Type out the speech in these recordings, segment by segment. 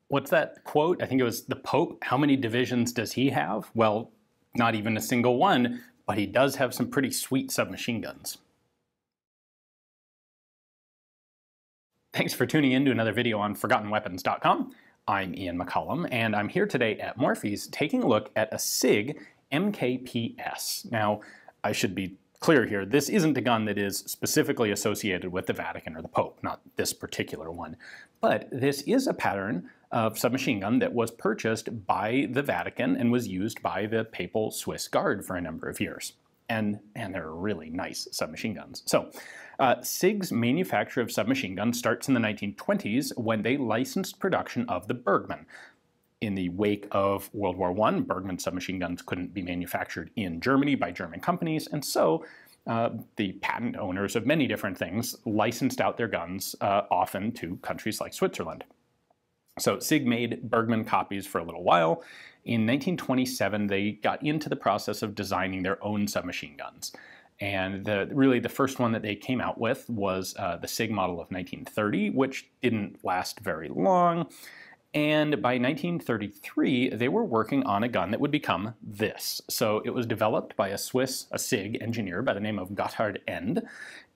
What's that quote? I think it was the Pope. How many divisions does he have? Well, not even a single one, but he does have some pretty sweet submachine guns. Thanks for tuning in to another video on ForgottenWeapons.com. I'm Ian McCollum, and I'm here today at Morphy's taking a look at a SIG MKPS. Now, I should be clear here, this isn't a gun that is specifically associated with the Vatican or the Pope, not this particular one. But this is a pattern of submachine gun that was purchased by the Vatican and was used by the Papal Swiss Guard for a number of years. And they're really nice submachine guns. So, SIG's manufacture of submachine guns starts in the 1920s when they licensed production of the Bergmann. In the wake of World War I, Bergmann submachine guns couldn't be manufactured in Germany by German companies, and so the patent owners of many different things licensed out their guns often to countries like Switzerland. So SIG made Bergmann copies for a little while. In 1927, they got into the process of designing their own submachine guns. And really the first one that they came out with was the SIG model of 1930, which didn't last very long. And by 1933, they were working on a gun that would become this. So it was developed by a SIG engineer by the name of Gotthard End.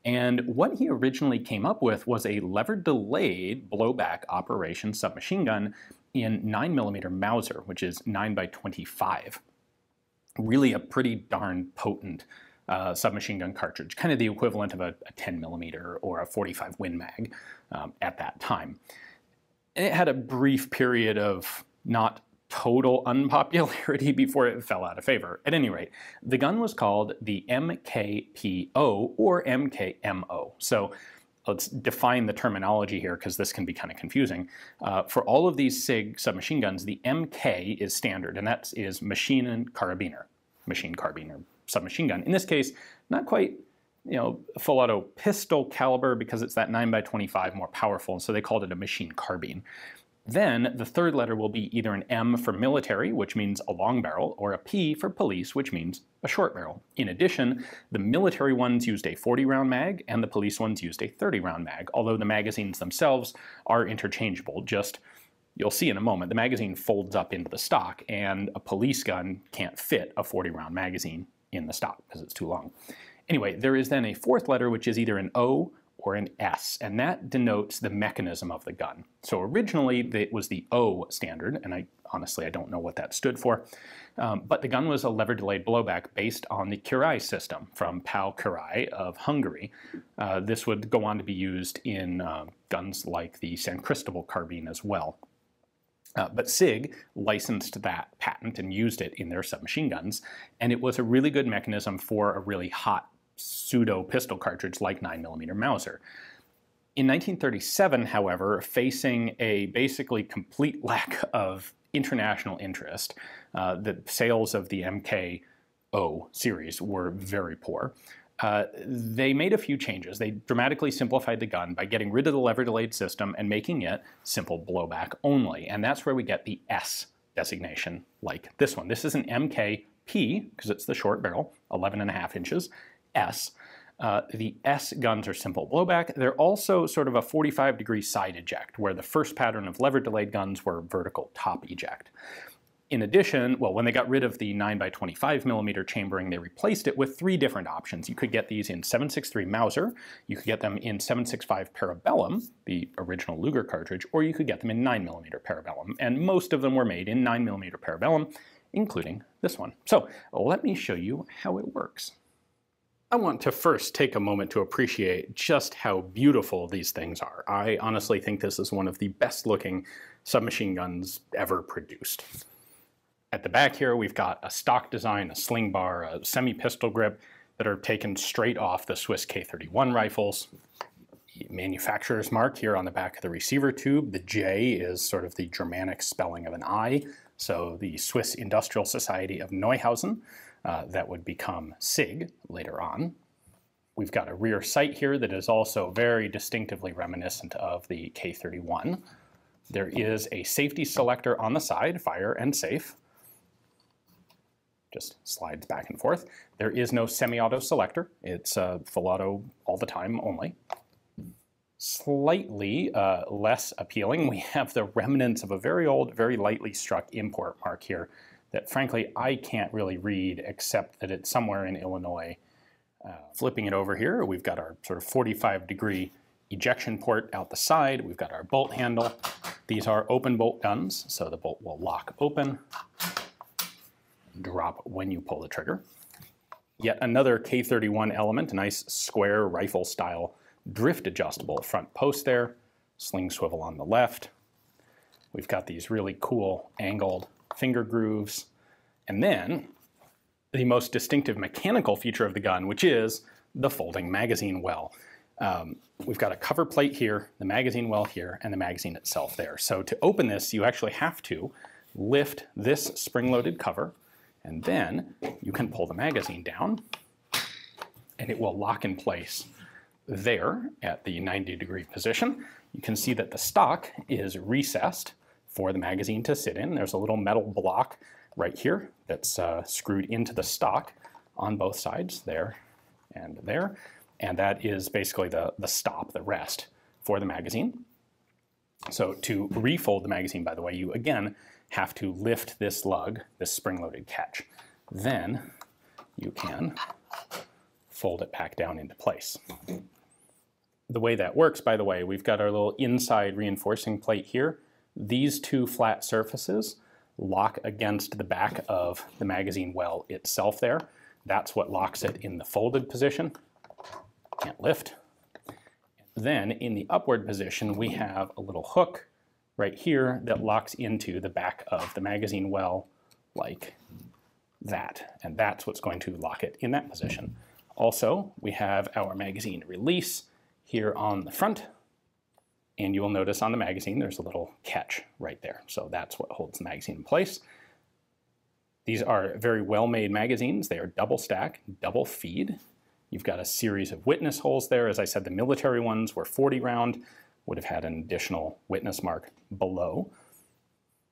And what he originally came up with was a lever-delayed blowback operation submachine gun in 9mm Mauser, which is 9x25. Really a pretty darn potent submachine gun cartridge, kind of the equivalent of a 10mm or a 45 Win Mag at that time. And it had a brief period of not total unpopularity before it fell out of favor. At any rate, the gun was called the MKPO or MKMO. So let's define the terminology here because this can be kind of confusing. For all of these SIG submachine guns, the MK is standard, and that is machine carbiner submachine gun. In this case, not quite full auto pistol caliber because it's that 9x25 more powerful, and so they called it a machine carbine. Then the third letter will be either an M for military, which means a long barrel, or a P for police, which means a short barrel. In addition, the military ones used a 40-round mag, and the police ones used a 30-round mag, although the magazines themselves are interchangeable. Just, you'll see in a moment, the magazine folds up into the stock, and a police gun can't fit a 40-round magazine in the stock because it's too long. Anyway, there is then a fourth letter, which is either an O or an S, and that denotes the mechanism of the gun. So originally, it was the O standard, and honestly, I don't know what that stood for, but the gun was a lever-delayed blowback based on the Curie system from Pál Curie of Hungary. This would go on to be used in guns like the San Cristobal carbine as well. But SIG licensed that patent and used it in their submachine guns, and it was a really good mechanism for a really hot pseudo pistol cartridge like 9mm Mauser. In 1937, however, facing a basically complete lack of international interest, the sales of the MKO series were very poor. They made a few changes. They dramatically simplified the gun by getting rid of the lever-delayed system and making it simple blowback only. And that's where we get the S designation, like this one. This is an MKP, because it's the short barrel, 11.5 inches, S. The S guns are simple blowback. They're also sort of a 45-degree side eject, where the first pattern of lever-delayed guns were vertical top eject. In addition, well, when they got rid of the 9x25mm chambering, they replaced it with 3 different options. You could get these in 7.63 Mauser, you could get them in 7.65 Parabellum, the original Luger cartridge, or you could get them in 9mm Parabellum. And most of them were made in 9mm Parabellum, including this one. So let me show you how it works. I want to first take a moment to appreciate just how beautiful these things are. I honestly think this is one of the best looking submachine guns ever produced. At the back here, we've got a stock design, a sling bar, a semi-pistol grip that are taken straight off the Swiss K31 rifles. The manufacturer's mark here on the back of the receiver tube. The J is sort of the Germanic spelling of an I, so the Swiss Industrial Society of Neuhausen. That would become SIG later on. We've got a rear sight here that is also very distinctively reminiscent of the K31. There is a safety selector on the side, fire and safe. Just slides back and forth. There is no semi-auto selector. It's full auto all the time only. Slightly less appealing, we have the remnants of a very old, very lightly struck import mark here that frankly I can't really read except that it's somewhere in Illinois. Flipping it over here, we've got our sort of 45-degree ejection port out the side. We've got our bolt handle. These are open bolt guns, so the bolt will lock open, drop when you pull the trigger. Yet another K31 element, a nice square rifle-style drift adjustable front post there, sling swivel on the left. We've got these really cool angled finger grooves. And then the most distinctive mechanical feature of the gun, which is the folding magazine well. We've got a cover plate here, the magazine well here, and the magazine itself there. So to open this, you actually have to lift this spring-loaded cover, and then you can pull the magazine down, and it will lock in place there at the 90-degree position. You can see that the stock is recessed for the magazine to sit in. There's a little metal block right here that's screwed into the stock on both sides, there and there. And that is basically the stop, the rest for the magazine. So to refold the magazine, by the way, you again have to lift this lug, this spring-loaded catch. Then you can fold it back down into place. The way that works, by the way, we've got our little inside reinforcing plate here. These two flat surfaces lock against the back of the magazine well itself there. That's what locks it in the folded position. Can't lift. Then in the upward position, we have a little hook right here that locks into the back of the magazine well like that. And that's what's going to lock it in that position. Also, we have our magazine release here on the front. And you will notice on the magazine there's a little catch right there. So that's what holds the magazine in place. These are very well-made magazines. They are double stack, double feed. You've got a series of witness holes there. As I said, the military ones were 40 round, would have had an additional witness mark below.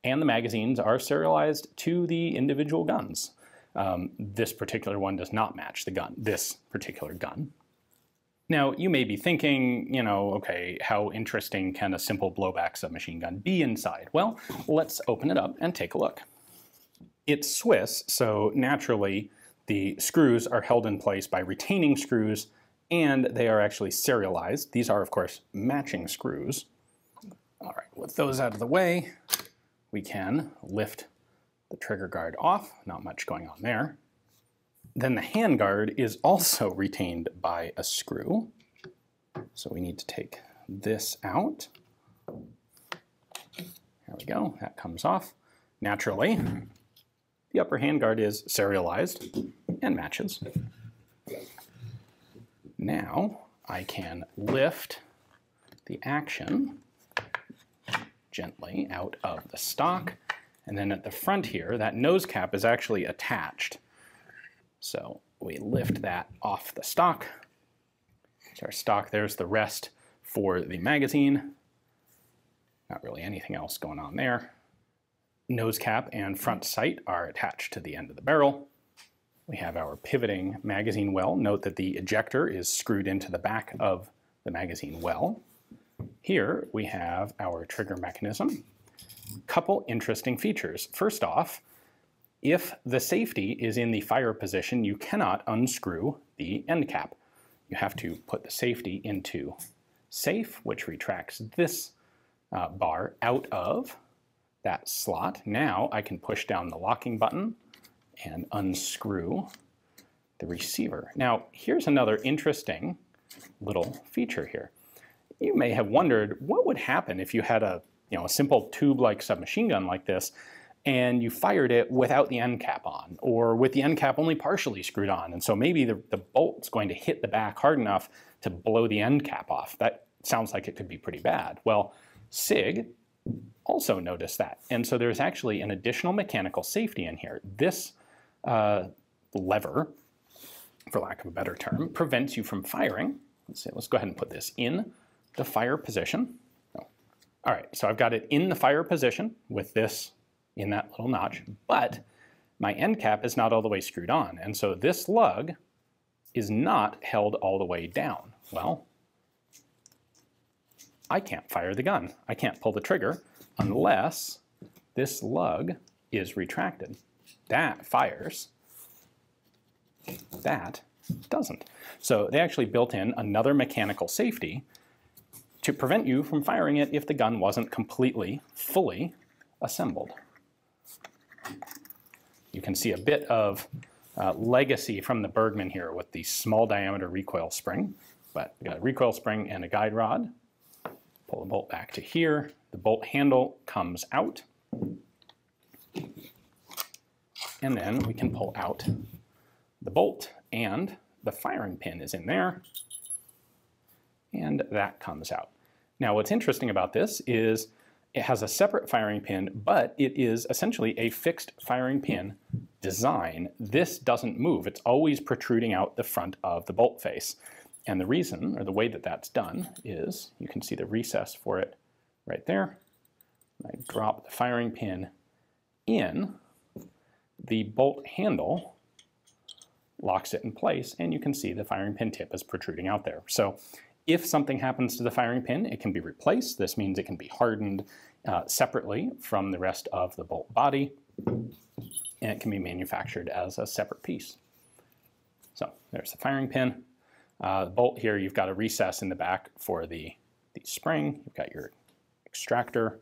And the magazines are serialized to the individual guns. This particular one does not match the gun, this particular gun. Now, you may be thinking, you know, okay, how interesting can a simple blowback submachine gun be inside? Well, let's open it up and take a look. It's Swiss, so naturally the screws are held in place by retaining screws, and they are actually serialized. These are, of course, matching screws. All right, with those out of the way, we can lift the trigger guard off. Not much going on there. Then the handguard is also retained by a screw. So we need to take this out. There we go, that comes off. Naturally, the upper handguard is serialized and matches. Now I can lift the action gently out of the stock. And then at the front here, that nose cap is actually attached. So we lift that off the stock. There's our stock, there's the rest for the magazine. Not really anything else going on there. Nose cap and front sight are attached to the end of the barrel. We have our pivoting magazine well. Note that the ejector is screwed into the back of the magazine well. Here we have our trigger mechanism. Couple interesting features. First off, if the safety is in the fire position, you cannot unscrew the end cap. You have to put the safety into safe, which retracts this bar out of that slot. Now I can push down the locking button and unscrew the receiver. Now here's another interesting little feature here. You may have wondered what would happen if you had a simple tube-like submachine gun like this and you fired it without the end cap on, or with the end cap only partially screwed on, and so maybe the bolt's going to hit the back hard enough to blow the end cap off. That sounds like it could be pretty bad. Well, SIG also noticed that, and so there's actually an additional mechanical safety in here. This lever, for lack of a better term, prevents you from firing. Let's go ahead and put this in the fire position. All right, so I've got it in the fire position with this in that little notch, but my end cap is not all the way screwed on, and so this lug is not held all the way down. Well, I can't fire the gun. I can't pull the trigger unless this lug is retracted. That fires. That doesn't. So they actually built in another mechanical safety to prevent you from firing it if the gun wasn't completely, fully assembled. You can see a bit of legacy from the Bergman here with the small diameter recoil spring, but we got a recoil spring and a guide rod. Pull the bolt back to here. The bolt handle comes out. And then we can pull out the bolt, and the firing pin is in there, and that comes out. Now what's interesting about this is it has a separate firing pin, but it is essentially a fixed firing pin design. This doesn't move. It's always protruding out the front of the bolt face. And the reason, or the way that that's done, is you can see the recess for it right there. I drop the firing pin in, the bolt handle locks it in place, and you can see the firing pin tip is protruding out there. So if something happens to the firing pin, it can be replaced. This means it can be hardened separately from the rest of the bolt body, and it can be manufactured as a separate piece. So there's the firing pin. The bolt here, you've got a recess in the back for the spring. You've got your extractor,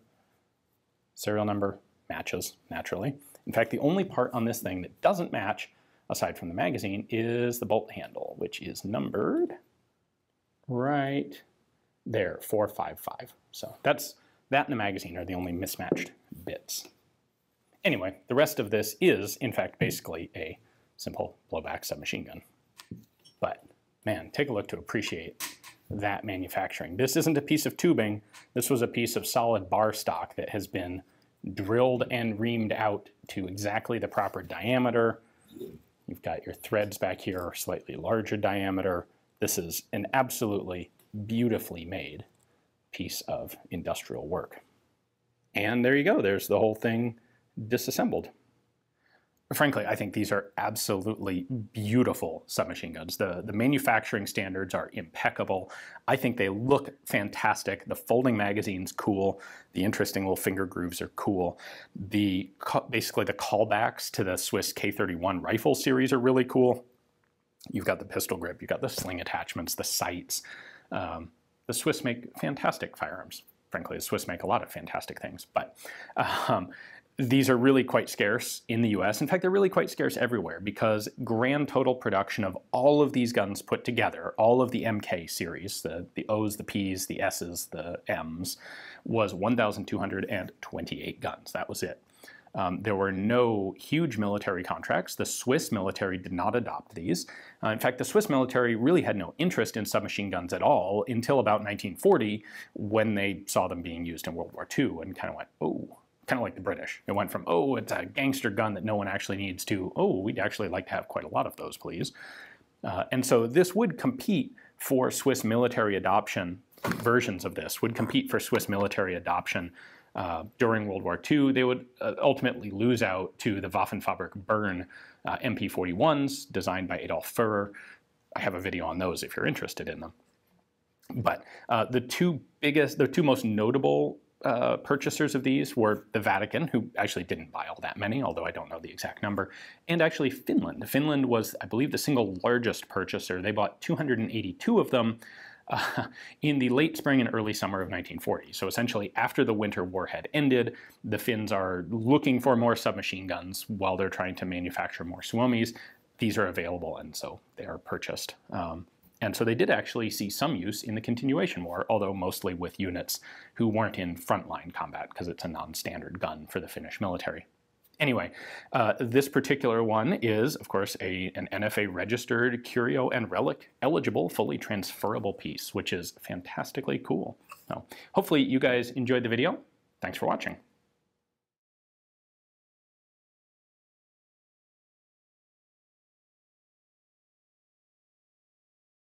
serial number, matches naturally. In fact, the only part on this thing that doesn't match, aside from the magazine, is the bolt handle, which is numbered right there, 455. So that and the magazine are the only mismatched bits. Anyway, the rest of this is, in fact, basically a simple blowback submachine gun. But man, take a look to appreciate that manufacturing. This isn't a piece of tubing. This was a piece of solid bar stock that has been drilled and reamed out to exactly the proper diameter. You've got your threads back here are slightly larger diameter. This is an absolutely beautifully made piece of industrial work. And there you go. There's the whole thing disassembled. Frankly, I think these are absolutely beautiful submachine guns. The manufacturing standards are impeccable. I think they look fantastic. The folding magazine's cool. The interesting little finger grooves are cool. Basically the callbacks to the Swiss K31 rifle series are really cool. You've got the pistol grip, you've got the sling attachments, the sights. The Swiss make fantastic firearms. Frankly, the Swiss make a lot of fantastic things, but these are really quite scarce in the US. In fact, they're really quite scarce everywhere because grand total production of all of these guns put together, all of the MK series, the O's, the P's, the S's, the M's, was 1,228 guns. That was it. There were no huge military contracts. The Swiss military did not adopt these. In fact, the Swiss military really had no interest in submachine guns at all until about 1940 when they saw them being used in World War II and kind of went, oh, kind of like the British. It went from, oh, it's a gangster gun that no one actually needs to, oh, we'd actually like to have quite a lot of those, please. And so this would compete for Swiss military adoption. Versions of this would compete for Swiss military adoption during World War II. They would ultimately lose out to the Waffenfabrik Bern MP41s designed by Adolf Führer. I have a video on those if you're interested in them. But the two most notable purchasers of these were the Vatican, who actually didn't buy all that many, although I don't know the exact number, and actually Finland. Finland was, I believe, the single largest purchaser. They bought 282 of them in the late spring and early summer of 1940. So essentially, after the Winter War had ended, the Finns are looking for more submachine guns while they're trying to manufacture more Suomis. These are available, and so they are purchased. And so they did actually see some use in the continuation war, although mostly with units who weren't in frontline combat because it's a non-standard gun for the Finnish military. Anyway, this particular one is, of course, an NFA-registered curio and relic eligible, fully transferable piece, which is fantastically cool. So hopefully you guys enjoyed the video. Thanks for watching.